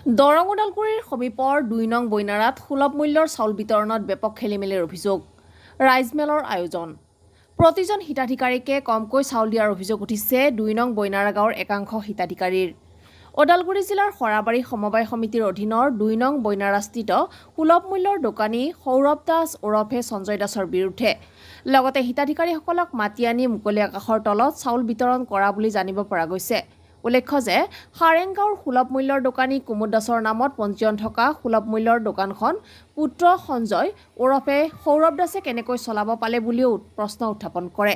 দৰং ওদালগুৰিৰ সমীপৰ ২ নং বৈনাৰাত সুলভ মূল্যৰ চাউল বিতৰণত ব্যাপক খেলিমেলিৰ অভিযোগ। ৰাইজমেলৰ আয়োজন। প্ৰতিজন হিতাধিকাৰীকে কমকৈ চাউল দিয়াৰ অভিযোগ উঠিছে ২ নং বৈনাৰা গাঁৱৰ একাংশ হিতাধিকাৰীৰ। ওদালগুৰি জিলাৰ সৰাবাৰী সমবায় সমিতিৰ অধীনৰ ২ নং বৈনাৰাস্থিত সুলভ মূল্যৰ দোকানী সৌৰভ দাস ওৰফে সঞ্জয় দাসৰ বিৰুদ্ধে লগতে হিতাধিকাৰীসকলক মাতি আনি মুকলি আকাশৰ তলত চাউল বিতৰণ কৰা বুলি জানিব পৰা গৈছে। উল্লেখ্য যে হাৰেংগাঁৱৰ সুলভ মূল্যৰ দোকানী কুমুদ দাসৰ নামত পঞ্জীয়ন থকা সুলভ মূল্যৰ দোকানখন পুত্ৰ সঞ্জয় ওৰফে সৌৰভ দাসে কেনেকৈ চলাব পালে বুলিও প্ৰশ্ন উত্থাপন কৰে।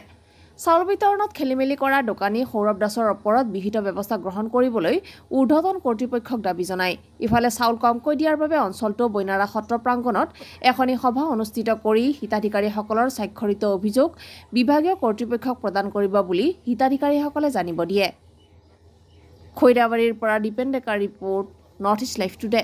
চাউল বিতৰণত খেলিমেলি কৰা দোকানী সৌৰভ দাসৰ ওপৰত বিহিত ব্যৱস্থা গ্ৰহণ কৰিবলৈ ঊৰ্ধ্বতন কৰ্তৃপক্ষক দাবী জনায়। ইফালে চাউল কমকৈ দিয়াৰ বাবে অঞ্চলটোৰ বৈনাৰা সত্ৰ প্ৰাংগণত এখনি সভা অনুষ্ঠিত কৰি হিতাধিকাৰীসকলৰ স্বাক্ষৰিত অভিযোগ বিভাগীয় কৰ্তৃপক্ষক প্ৰদান কৰিব বুলি হিতাধিকাৰীসকলে জানিব দিয়ে। খৈৰাবাৰীৰ পৰা দীপেন ডেকাৰ report, north east live today.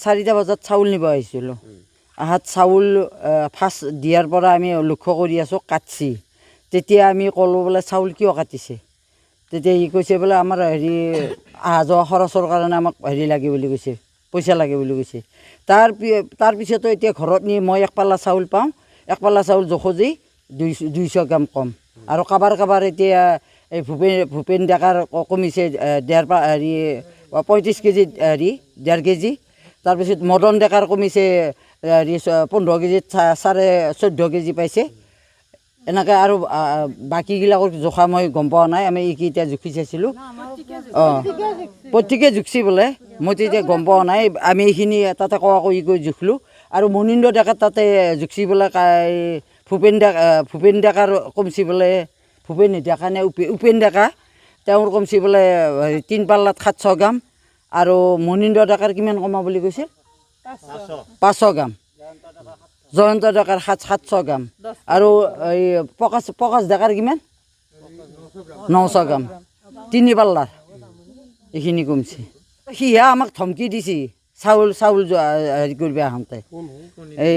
চাৰিটা বজাত চাউল নিব আহিছিলোঁ। আহাত চাউল ফাৰ্ষ্ট দিয়াৰ পৰা আমি লক্ষ্য কৰি আছোঁ কাটছি। তেতিয়া আমি ক'লোঁ বোলে চাউল কিয় কাটিছে। তেতিয়া সি কৈছে বোলে আমাৰ অহা যোৱা খৰচৰ কাৰণে আমাক লাগে বুলি কৈছে, পইচা লাগে বুলি কৈছে। তাৰপিছতো এতিয়া ঘৰত নি মই এক পাল্লা চাউল পাওঁ, এক পাল্লা চাউল জোখজি 200 গ্ৰাম কম। আৰু কাবাৰ এতিয়া এই ভূপেন ডেকাৰ কমিছে 35 কেজি 1.5 কেজি। তাৰপিছত মদন ডেকাৰ কমিছে 15 কেজিত 14.5 কেজি পাইছে। এনেকৈ আৰু বাকীবিলাকৰ জোখা মই গম পোৱা নাই, আমি এইকেইটা জুখি চাইছিলোঁ। প্ৰত্যেকে জুখছি বোলে, মই তেতিয়া গম পোৱা নাই। আমি এইখিনি তাতে কৰি জুখলোঁ। আৰু মনীন্দ্ৰ ডেকাৰ তাতে জুখছি বোলে ভূপেন ডেকাৰ কমছি বোলে, ভূপেন ডেকা নে উপেন ডেকা, তেওঁৰ কমছি বোলে 3 পাল্লাত 700 গ্ৰাম। আৰু মনীন্দ্ৰ ডেকাৰ কিমান কমা বুলি কৈছিল? 500 গ্ৰাম। জয়ন্ত ডেকাৰ 700 গ্ৰাম। আৰু এই প্ৰকাশ ডেকাৰ কিমান? 900 গ্ৰাম। 3 পাল্লাৰ এইখিনি কমছে। সিহে আমাক ধমকি দিছে চাউল কৰিব আহোঁতে। এই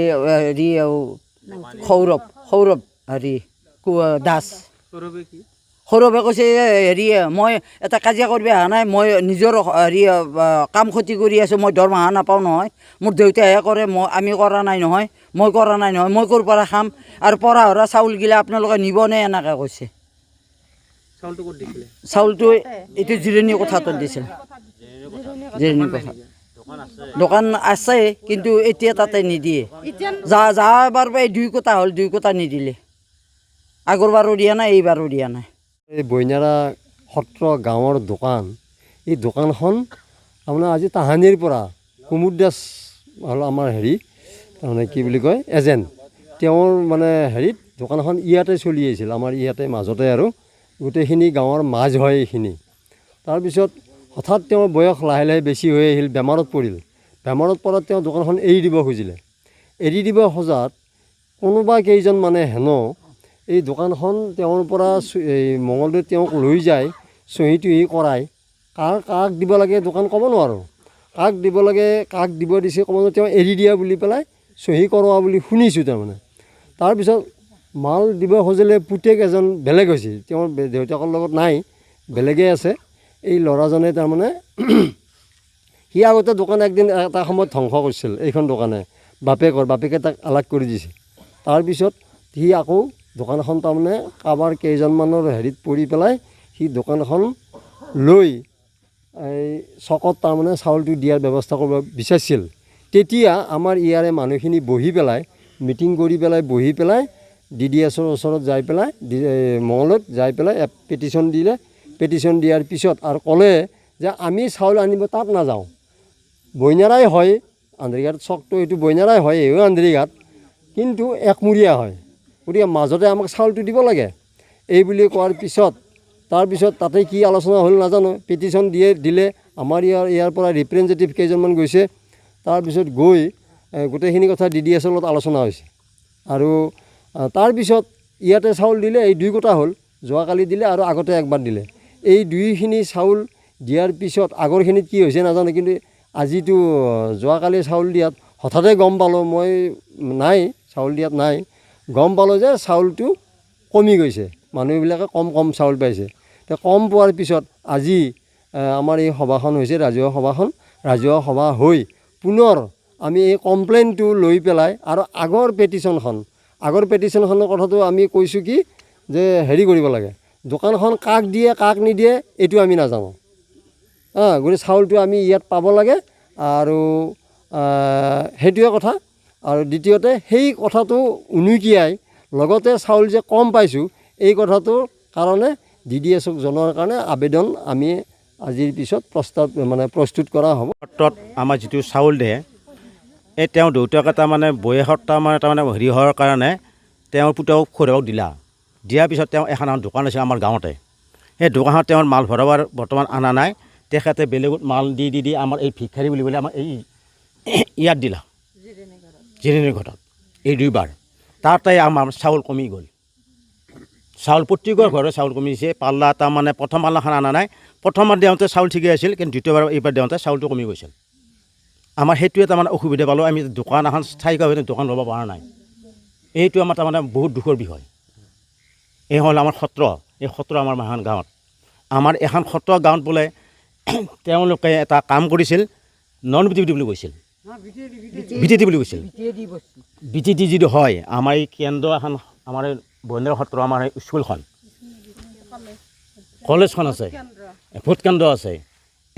সৌৰভ দাস। সৌৰভে কৈছে মই এটা কাজিয়া কৰিব অহা নাই, মই নিজৰ কাম ক্ষতি কৰি আছোঁ, মই দৰমহা নাপাওঁ নহয়, মোৰ দেউতাহে কৰে, আমি কৰা নাই নহয়, মই ক'ৰ পৰা খাম, আৰু পঢ়া চাউলগিলা আপোনালোকে নিবনে, এনেকৈ কৈছে। চাউলটো এইটো জিৰণি কোঠাটোত দিছিল। জিৰণি কোঠা দোকান আছে, কিন্তু এতিয়া তাতে নিদিয়ে। যাবাৰ পৰা 2 কোটা হ'ল, 2 কোটা নিদিলে। আগৰবাৰো দিয়া নাই, এইবাৰো দিয়া নাই। এই বৈনাৰা সত্ৰ গাঁৱৰ দোকান, এই দোকানখন আপোনাৰ আজি তাহানিৰ পৰা কুমুদ দাস হ'ল আমাৰ তাৰমানে কি বুলি কয় এজেণ্ট। তেওঁৰ মানে দোকানখন ইয়াতে চলি আহিছিল, আমাৰ ইয়াতে মাজতে, আৰু গোটেইখিনি গাঁৱৰ মাজ হয় এইখিনি। তাৰপিছত হঠাৎ তেওঁৰ বয়স লাহে লাহে বেছি হৈ আহিল, বেমাৰত পৰিল। বেমাৰত পৰাত তেওঁ দোকানখন এৰি দিব খুজিলে। এৰি দিব খোজাত কোনোবা কেইজন মানে এই দোকানখন তেওঁৰ পৰা এই মঙলদৈত তেওঁক লৈ যায়, চহী তহী কৰাই। কাক দিব লাগে দোকান ক'ব নোৱাৰোঁ, কাক দিব লাগে, কাক দিব দিছে ক'ব নোৱাৰোঁ। তেওঁ এৰি দিয়া বুলি পেলাই চহী কৰোৱা বুলি শুনিছোঁ তাৰমানে। তাৰপিছত মাল দিব খুজিলে পুতেক এজন বেলেগ হৈছে, তেওঁৰ দেউতাকৰ লগত নাই, বেলেগে আছে। এই ল'ৰাজনে তাৰমানে সি আগতে দোকান একদিন এটা সময়ত ধ্বংস কৰিছিল এইখন দোকানে। বাপেকে তাক আলাগ কৰি দিছে। তাৰপিছত সি আকৌ দোকানখন তাৰমানে কাৰোবাৰ কেইজনমানৰ পৰি পেলাই সি দোকানখন লৈ এই চকত তাৰমানে চাউলটো দিয়াৰ ব্যৱস্থা কৰিব বিচাৰিছিল। তেতিয়া আমাৰ ইয়াৰে মানুহখিনি বহি পেলাই মিটিং কৰি পেলাই DDSৰ ওচৰত যাই পেলাই মঙলত যাই পেলাই পেটিশ্যন দিলে। পেটিশ্যন দিয়াৰ পিছত আৰু ক'লে যে আমি চাউল আনিব তাত নাযাওঁ, বৈনাৰাই হয়, আন্ধেৰিঘাট চকটো এইটো বৈনাৰাই হয়, এইও আন্ধেৰিঘাট, কিন্তু একমূৰীয়া হয়, গতিকে মাজতে আমাক চাউলটো দিব লাগে। এই বুলি কোৱাৰ পিছত তাৰপিছত তাতে কি আলোচনা হ'ল নাজানো, পিটিশ্যন দিলে আমাৰ ইয়াৰ পৰা ৰিপ্ৰেজেণ্টেটিভ কেইজনমান গৈছে। তাৰপিছত গৈ গোটেইখিনি কথা DDS লগত আলোচনা হৈছে আৰু তাৰপিছত ইয়াতে চাউল দিলে, এই 2 কটা হ'ল, যোৱাকালি দিলে আৰু আগতে একবাৰ দিলে। এই 2খিনি চাউল দিয়াৰ পিছত আগৰখিনিত কি হৈছে নাজানো, কিন্তু আজিতো যোৱাকালি চাউল দিয়াত হঠাতে গম পালোঁ, মই নাই চাউল দিয়াত নাই, গম পালোঁ যে চাউলটো কমি গৈছে, মানুহবিলাকে কম চাউল পাইছে। এতিয়া কম পোৱাৰ পিছত আজি আমাৰ এই সভাখন হৈছে, ৰাজহুৱা সভা হৈ পুনৰ আমি এই কমপ্লেইনটো লৈ পেলাই আৰু আগৰ পেটিশ্যনখনৰ কথাটো আমি কৈছোঁ কি যে হেৰি কৰিব লাগে, দোকানখন কাক দিয়ে কাক নিদিয়ে এইটো আমি নাজানো। গতিকে চাউলটো আমি ইয়াত পাব লাগে আৰু সেইটোৱে কথা। আৰু দ্বিতীয়তে সেই কথাটো উনুকিয়াই লগতে চাউল যে কম পাইছোঁ এই কথাটোৰ কাৰণে DDSক জনোৱাৰ কাৰণে আবেদন আমি আজিৰ পিছত প্ৰস্তুত কৰা হ'ব। ক্ষেত্ৰত আমাৰ যিটো চাউল দিয়ে, এই তেওঁ দেউতাকে তাৰমানে বয়সত তাৰমানে হেৰি হোৱাৰ কাৰণে তেওঁৰ পুতেকক খুৰাকক দিয়াৰ পিছত তেওঁ এখন দোকান আছে আমাৰ গাঁৱতে। সেই দোকানত তেওঁৰ মাল ভৰাবৰ বৰ্তমান অনা নাই, তেখেতে বেলেগত মাল দি আমাৰ এই ভিক্ষাৰী বুলি আমাৰ এই ইয়াত দিলা জিৰণি ঘৰত এই 2বাৰ। তাতে আমাৰ চাউল কমি গ'ল, চাউল প্ৰত্যেকৰ ঘৰৰ চাউল কমিছে। পাল্লা তাৰমানে প্ৰথম পাল্লাখন অনা নাই, প্ৰথমবাৰ দিওঁতে চাউল ঠিকেই আছিল, কিন্তু দ্বিতীয়বাৰ এইবাৰ দিওঁতে চাউলটো কমি গৈছিল। আমাৰ সেইটোৱে তাৰমানে অসুবিধা পালোঁ, আমি দোকান এখন স্থায়ীভাৱে দোকান ল'ব পৰা নাই। এইটো আমাৰ তাৰমানে বহুত দুখৰ বিষয়। এই হ'ল আমাৰ সত্ৰ, এই সত্ৰ আমাৰ এখন গাঁৱত, আমাৰ এখন সত্ৰ গাঁৱত বোলে তেওঁলোকে এটা কাম কৰিছিল, নন বিটিভিটি বুলি কৈছিল, বিটিটি বুলি কৈছিল। বিটিটি যিটো হয় আমাৰ এই কেন্দ্ৰ এখন, আমাৰ এই বন্দ্ৰ সত্ৰ, আমাৰ এই স্কুলখন, কলেজখন আছে, ভোট কেন্দ্ৰ আছে,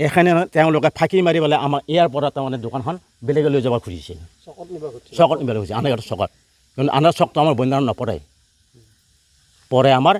এখানে তেওঁলোকে ফাঁকি মাৰি পেলাই আমাৰ ইয়াৰ পৰা তাৰমানে দোকানখন বেলেগে লৈ যাব খুজিছিল, চকত নিব খুজিছিল, আনাৰ চকত। কিন্তু আনাৰ চকটো আমাৰ বন্যাৰ নপৰে, পৰে আমাৰ